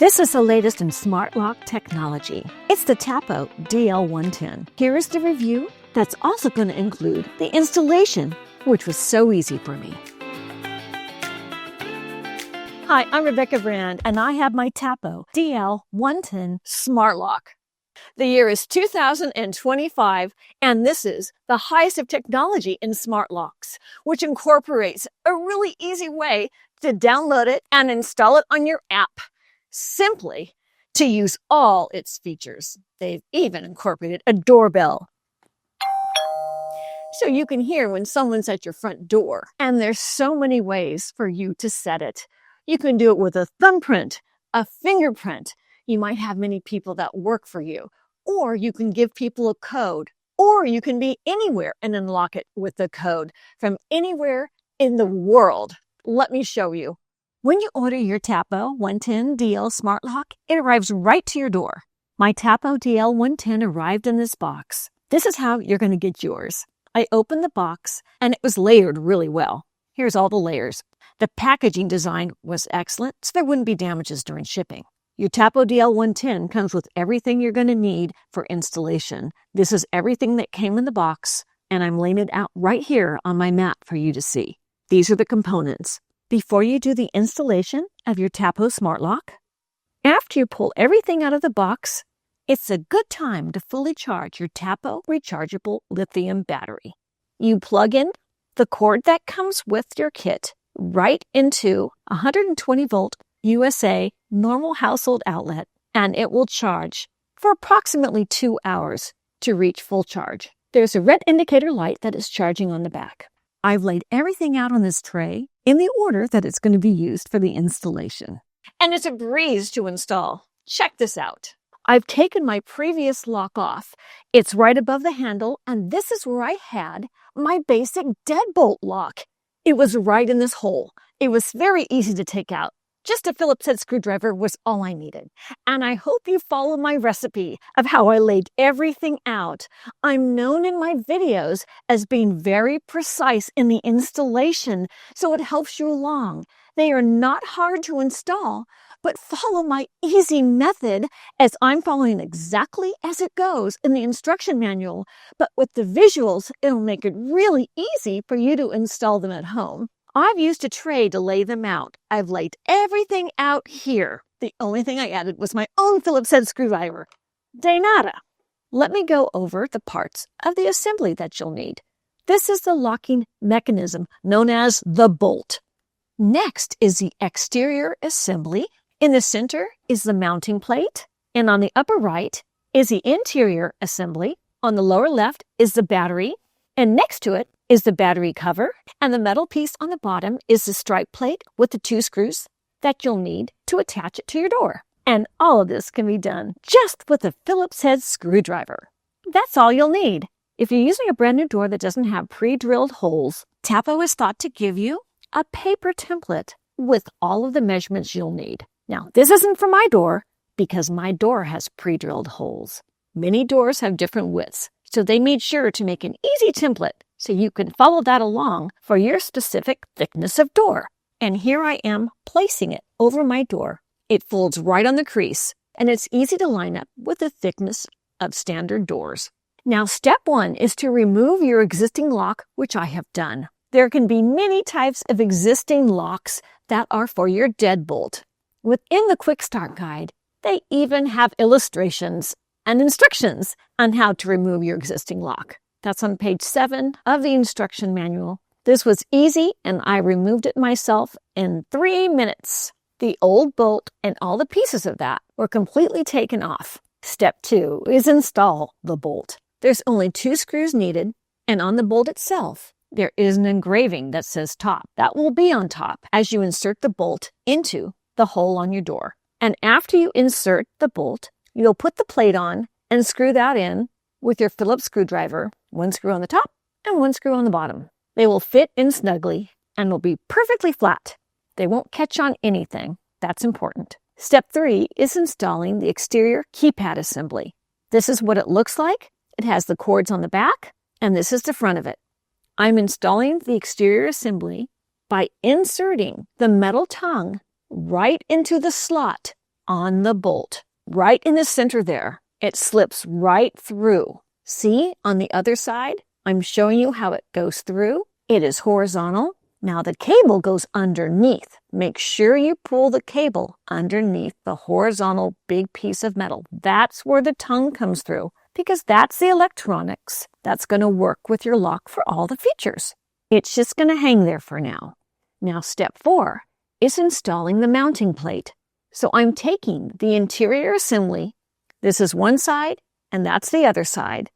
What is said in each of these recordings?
This is the latest in smart lock technology. It's the Tapo DL110. Here is the review that's also going to include the installation, which was so easy for me. Hi, I'm Rebecca Brand, and I have my Tapo DL110 smart lock. The year is 2025, and this is the highest of technology in smart locks, which incorporates a really easy way to download it and install it on your app, simply to use all its features. They've even incorporated a doorbell, so you can hear when someone's at your front door. And there's so many ways for you to set it. You can do it with a thumbprint, a fingerprint. You might have many people that work for you, or you can give people a code, or you can be anywhere and unlock it with a code from anywhere in the world. Let me show you. When you order your Tapo 110 DL Smart Lock, it arrives right to your door. My Tapo DL110 arrived in this box. This is how you're going to get yours. I opened the box and it was layered really well. Here's all the layers. The packaging design was excellent, so there wouldn't be damages during shipping. Your Tapo DL110 comes with everything you're going to need for installation. This is everything that came in the box, and I'm laying it out right here on my mat for you to see. These are the components. Before you do the installation of your Tapo Smart Lock, after you pull everything out of the box, it's a good time to fully charge your Tapo Rechargeable lithium battery. You plug in the cord that comes with your kit right into a 120-volt USA normal household outlet, and it will charge for approximately 2 hours to reach full charge. There's a red indicator light that is charging on the back. I've laid everything out on this tray in the order that it's going to be used for the installation. And it's a breeze to install. Check this out. I've taken my previous lock off. It's right above the handle, and this is where I had my basic Deadbolt lock. It was right in this hole. It was very easy to take out. Just a Phillips head screwdriver was all I needed. And I hope you follow my recipe of how I laid everything out. I'm known in my videos as being very precise in the installation, so it helps you along. They are not hard to install, but follow my easy method as I'm following exactly as it goes in the instruction manual. But with the visuals, it'll make it really easy for you to install them at home. I've used a tray to lay them out. I've laid everything out here. The only thing I added was my own Phillips head screwdriver. De nada. Let me go over the parts of the assembly that you'll need. This is the locking mechanism known as the bolt. Next is the exterior assembly. In the center is the mounting plate, and on the upper right is the interior assembly. On the lower left is the battery, and next to it is the battery cover, and the metal piece on the bottom is the strike plate with the 2 screws that you'll need to attach it to your door. And all of this can be done just with a Phillips head screwdriver. That's all you'll need. If you're using a brand new door that doesn't have pre-drilled holes, Tapo is thought to give you a paper template with all of the measurements you'll need. Now, this isn't for my door because my door has pre-drilled holes. Many doors have different widths, so they made sure to make an easy template so you can follow that along for your specific thickness of door. And here I am placing it over my door. It folds right on the crease, and it's easy to line up with the thickness of standard doors. Now, step 1 is to remove your existing lock, which I have done. There can be many types of existing locks that are for your deadbolt. Within the Quick Start Guide, they even have illustrations and instructions on how to remove your existing lock. That's on page 7 of the instruction manual. This was easy, and I removed it myself in 3 minutes. The old bolt and all the pieces of that were completely taken off. Step 2 is install the bolt. There's only 2 screws needed, and on the bolt itself, there is an engraving that says top. That will be on top as you insert the bolt into the hole on your door. And after you insert the bolt, you'll put the plate on and screw that in with your Phillips screwdriver, 1 screw on the top and 1 screw on the bottom. They will fit in snugly and will be perfectly flat. They won't catch on anything. That's important. Step 3 is installing the exterior keypad assembly. This is what it looks like. It has the cords on the back, and this is the front of it. I'm installing the exterior assembly by inserting the metal tongue right into the slot on the bolt, right in the center there. It slips right through. See, on the other side, I'm showing you how it goes through. It is horizontal. Now the cable goes underneath. Make sure you pull the cable underneath the horizontal big piece of metal. That's where the tongue comes through, because that's the electronics that's going to work with your lock for all the features. It's just going to hang there for now. Now step 4 is installing the mounting plate. So I'm taking the interior assembly. This is one side and that's the other side.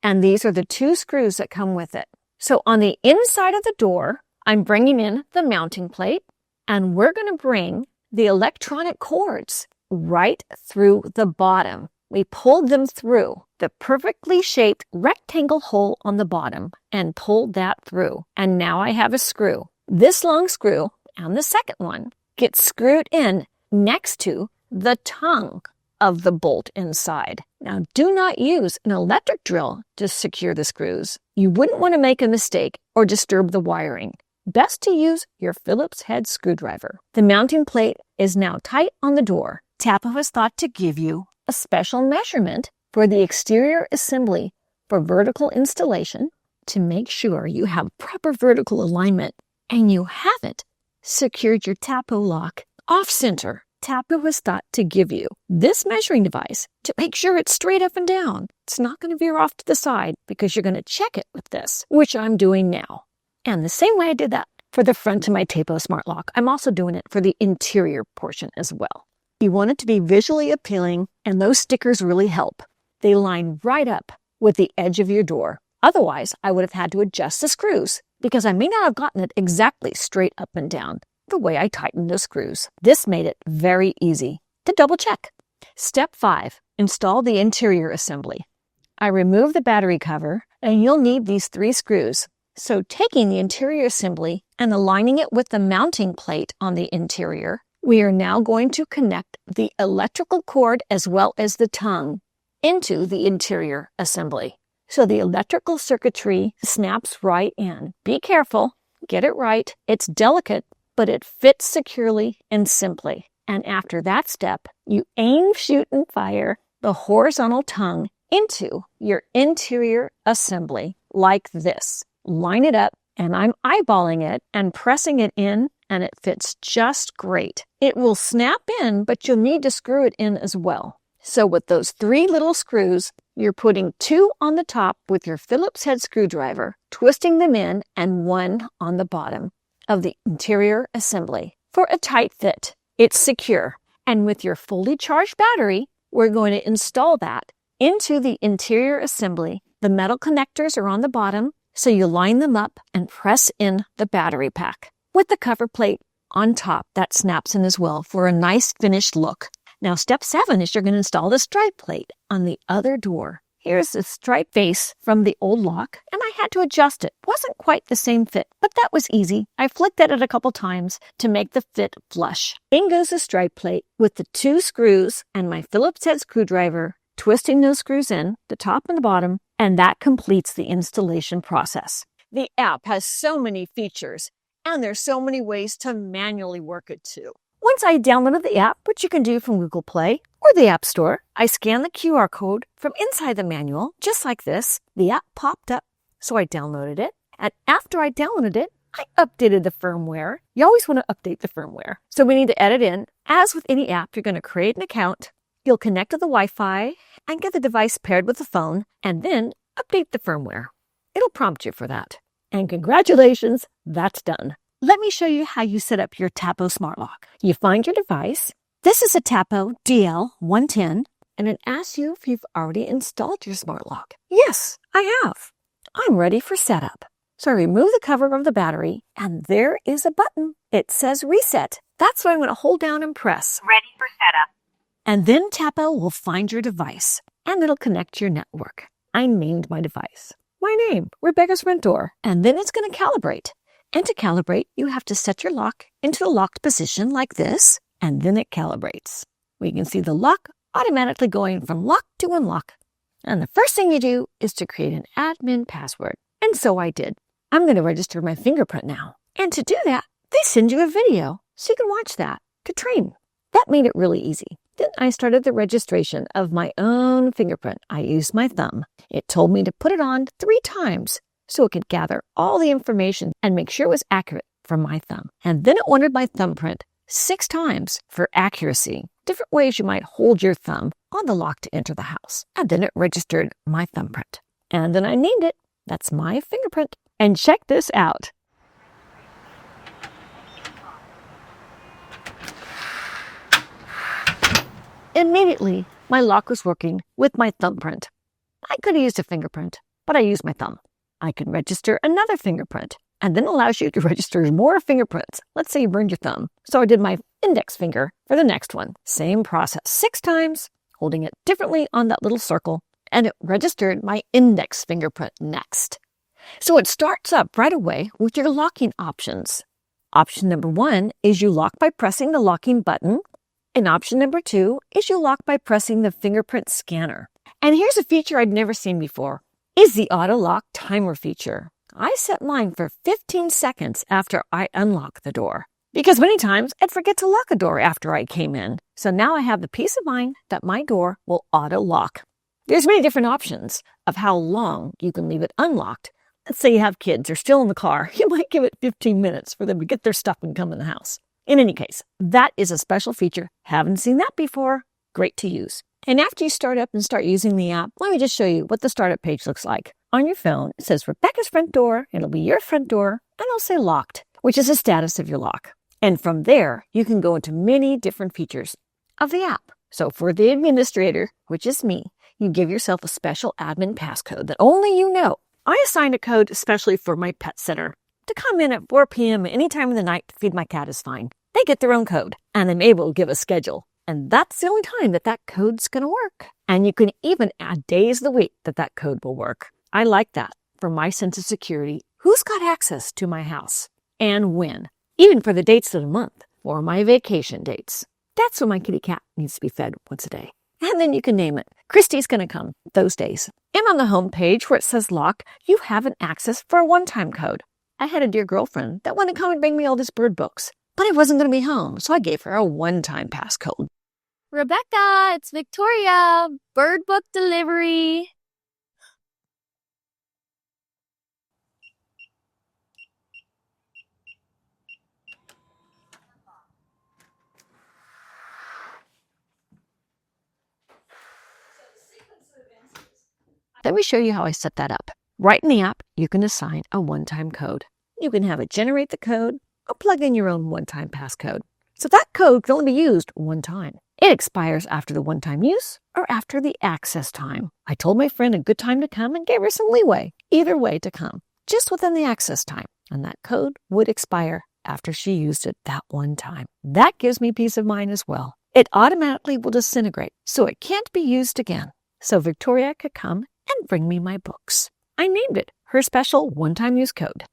And these are the 2 screws that come with it. So on the inside of the door, I'm bringing in the mounting plate, and we're going to bring the electronic cords right through the bottom. We pulled them through the perfectly shaped rectangle hole on the bottom and pulled that through. And now I have a screw. This long screw and the second one gets screwed in next to the tongue of the bolt inside. Now, do not use an electric drill to secure the screws. You wouldn't want to make a mistake or disturb the wiring. Best to use your Phillips head screwdriver. The mounting plate is now tight on the door. Tapo has thought to give you a special measurement for the exterior assembly for vertical installation to make sure you have proper vertical alignment and you haven't secured your Tapo lock off center. Tapo has thought to give you this measuring device to make sure it's straight up and down. It's not going to veer off to the side because you're going to check it with this, which I'm doing now. And the same way I did that for the front of my Tapo Smart Lock, I'm also doing it for the interior portion as well. You want it to be visually appealing, and those stickers really help. They line right up with the edge of your door. Otherwise, I would have had to adjust the screws because I may not have gotten it exactly straight up and down the way I tightened those screws. This made it very easy to double check. Step 5, install the interior assembly. I remove the battery cover, and you'll need these 3 screws. So taking the interior assembly and aligning it with the mounting plate on the interior, we are now going to connect the electrical cord as well as the tongue into the interior assembly. So the electrical circuitry snaps right in. Be careful, get it right. It's delicate, but it fits securely and simply. And after that step, you aim, shoot, and fire the horizontal tongue into your interior assembly like this. Line it up, and I'm eyeballing it and pressing it in, and it fits just great. It will snap in, but you'll need to screw it in as well. So with those 3 little screws, you're putting 2 on the top with your Phillips head screwdriver, twisting them in, and 1 on the bottom of the interior assembly for a tight fit. It's secure. And with your fully charged battery, we're going to install that into the interior assembly. The metal connectors are on the bottom, so you line them up and press in the battery pack with the cover plate on top that snaps in as well for a nice finished look. Now, step 7 is you're going to install the stripe plate on the other door. Here's the stripe face from the old lock, and I had to adjust it. Wasn't quite the same fit, but that was easy. I flicked at it a couple times to make the fit flush. In goes the stripe plate with the 2 screws and my Phillips head screwdriver, twisting those screws in, the top and the bottom, and that completes the installation process. The app has so many features, and there's so many ways to manually work it too. Once I downloaded the app, which you can do from Google Play or the App Store, I scanned the QR code from inside the manual, just like this. The app popped up, so I downloaded it. And after I downloaded it, I updated the firmware. You always want to update the firmware. So we need to edit in. As with any app, you're going to create an account. You'll connect to the Wi-Fi and get the device paired with the phone, and then update the firmware. It'll prompt you for that. And congratulations, that's done. Let me show you how you set up your Tapo Smart Lock. You find your device. This is a Tapo DL110, and it asks you if you've already installed your Smart Lock. Yes, I have. I'm ready for setup. So I remove the cover of the battery, and there is a button. It says reset. That's what I'm going to hold down and press. Ready for setup. And then Tapo will find your device, and it'll connect to your network. I named my device. My name, Rebecca's Front Door. And then it's going to calibrate. And to calibrate, you have to set your lock into the locked position like this, and then it calibrates. We can see the lock automatically going from lock to unlock. And the first thing you do is to create an admin password. And so I did. I'm going to register my fingerprint now. And to do that, they send you a video so you can watch that to train. That made it really easy. Then I started the registration of my own fingerprint. I used my thumb. It told me to put it on 3 times so it could gather all the information and make sure it was accurate from my thumb. And then it wanted my thumbprint 6 times for accuracy. Different ways you might hold your thumb on the lock to enter the house. And then it registered my thumbprint. And then I named it. That's my fingerprint. And check this out. Immediately, my lock was working with my thumbprint. I could have used a fingerprint, but I used my thumb. I can register another fingerprint, and then it allows you to register more fingerprints. Let's say you burned your thumb. So I did my index finger for the next one. Same process, 6 times, holding it differently on that little circle, and it registered my index fingerprint next. So it starts up right away with your locking options. Option number 1 is you lock by pressing the locking button. And option number 2 is you lock by pressing the fingerprint scanner. And here's a feature I'd never seen before, is the auto lock timer feature. I set mine for 15 seconds after I unlock the door, because many times I'd forget to lock a door after I came in. So now I have the peace of mind that my door will auto lock. There's many different options of how long you can leave it unlocked. Let's say you have kids, they're still in the car. You might give it 15 minutes for them to get their stuff and come in the house. In any case, that is a special feature. Haven't seen that before. Great to use. And after you start up and start using the app, let me just show you what the startup page looks like. On your phone, it says Rebecca's front door. It'll be your front door, and it'll say locked, which is the status of your lock. And from there, you can go into many different features of the app. So for the administrator, which is me, you give yourself a special admin passcode that only you know. I assigned a code especially for my pet sitter. To come in at 4 p.m. any time of the night to feed my cat is fine. They get their own code, and I'm able to give a schedule. And that's the only time that code's going to work. And you can even add days of the week that code will work. I like that for my sense of security. Who's got access to my house? And when? Even for the dates of the month or my vacation dates. That's when my kitty cat needs to be fed once a day. And then you can name it. Christy's going to come those days. And on the home page where it says lock, you have an access for a one-time code. I had a dear girlfriend that wanted to come and bring me all these bird books, but I wasn't going to be home, so I gave her a one-time passcode. Rebecca, it's Victoria. Bird book delivery. Let me show you how I set that up. Right in the app, you can assign a one-time code. You can have it generate the code or plug in your own one-time passcode. So that code can only be used one time. It expires after the one-time use or after the access time. I told my friend a good time to come and gave her some leeway, either way to come, just within the access time. And that code would expire after she used it that one time. That gives me peace of mind as well. It automatically will disintegrate, so it can't be used again. So Victoria could come and bring me my books. I named it her special one-time use code.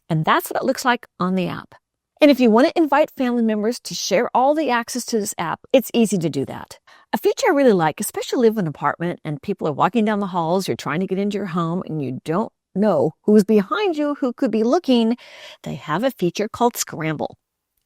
And that's what it looks like on the app. And if you want to invite family members to share all the access to this app, it's easy to do that. A feature I really like, especially live in an apartment and people are walking down the halls, you're trying to get into your home and you don't know who's behind you, who could be looking, they have a feature called Scramble.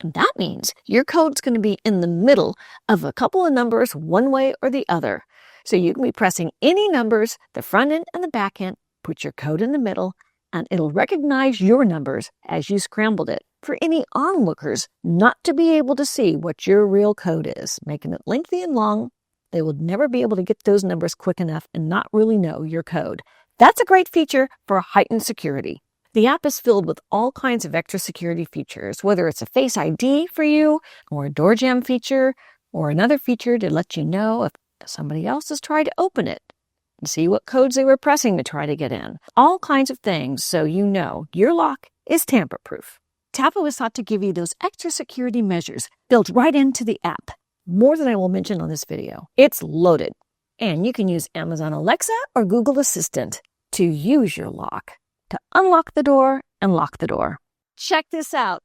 And that means your code's going to be in the middle of a couple of numbers one way or the other. So you can be pressing any numbers, the front end and the back end, put your code in the middle, and it'll recognize your numbers as you scrambled it for any onlookers not to be able to see what your real code is, making it lengthy and long. They will never be able to get those numbers quick enough and not really know your code. That's a great feature for heightened security. The app is filled with all kinds of extra security features, whether it's a Face ID for you, or a door jam feature, or another feature to let you know if somebody else has tried to open it and see what codes they were pressing to try to get in. All kinds of things so you know your lock is tamper-proof. Tapo is thought to give you those extra security measures built right into the app. More than I will mention on this video. It's loaded. And you can use Amazon Alexa or Google Assistant to use your lock, to unlock the door and lock the door. Check this out.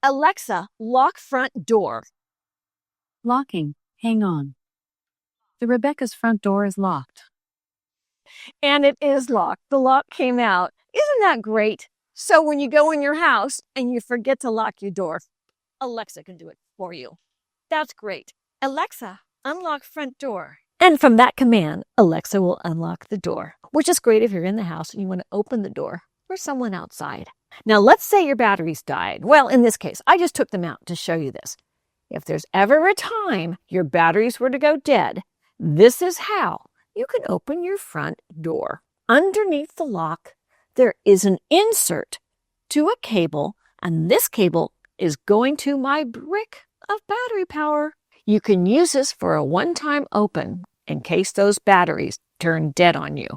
Alexa, lock front door. Locking. Hang on. The Rebecca's front door is locked. And it is locked. The lock came out. Isn't that great? So when you go in your house and you forget to lock your door, Alexa can do it for you. That's great. Alexa, unlock front door. And from that command, Alexa will unlock the door, which is great if you're in the house and you want to open the door for someone outside. Now, let's say your batteries died. Well, in this case, I just took them out to show you this. If there's ever a time your batteries were to go dead, this is how you can open your front door. Underneath the lock, there is an insert to a cable, and this cable is going to my brick of battery power. You can use this for a one-time open in case those batteries turn dead on you.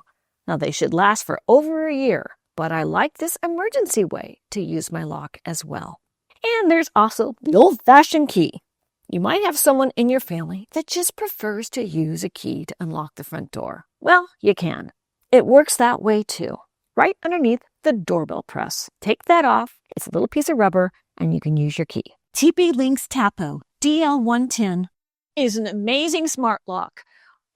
Now, they should last for over a year, but I like this emergency way to use my lock as well. And there's also the old-fashioned key. You might have someone in your family that just prefers to use a key to unlock the front door. Well, you can. It works that way too, right underneath the doorbell press. Take that off. It's a little piece of rubber, and you can use your key. TP-Link's Tapo DL110 is an amazing smart lock,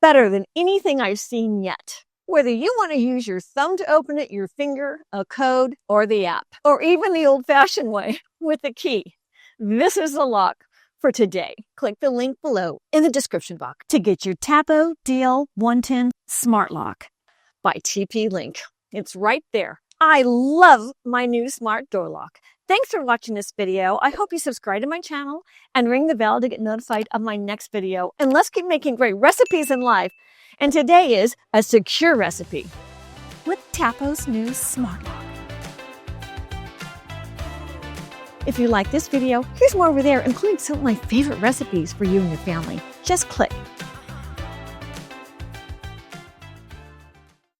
better than anything I've seen yet. Whether you want to use your thumb to open it, your finger, a code, or the app, or even the old-fashioned way with the key, this is the lock for today. Click the link below in the description box to get your Tapo DL110 Smart Lock by TP-Link. It's right there. I love my new smart door lock. Thanks for watching this video. I hope you subscribe to my channel and ring the bell to get notified of my next video. And let's keep making great recipes in life. And today is a secure recipe with Tapo's new Smart Lock. If you like this video, here's more over there, including some of my favorite recipes for you and your family. Just click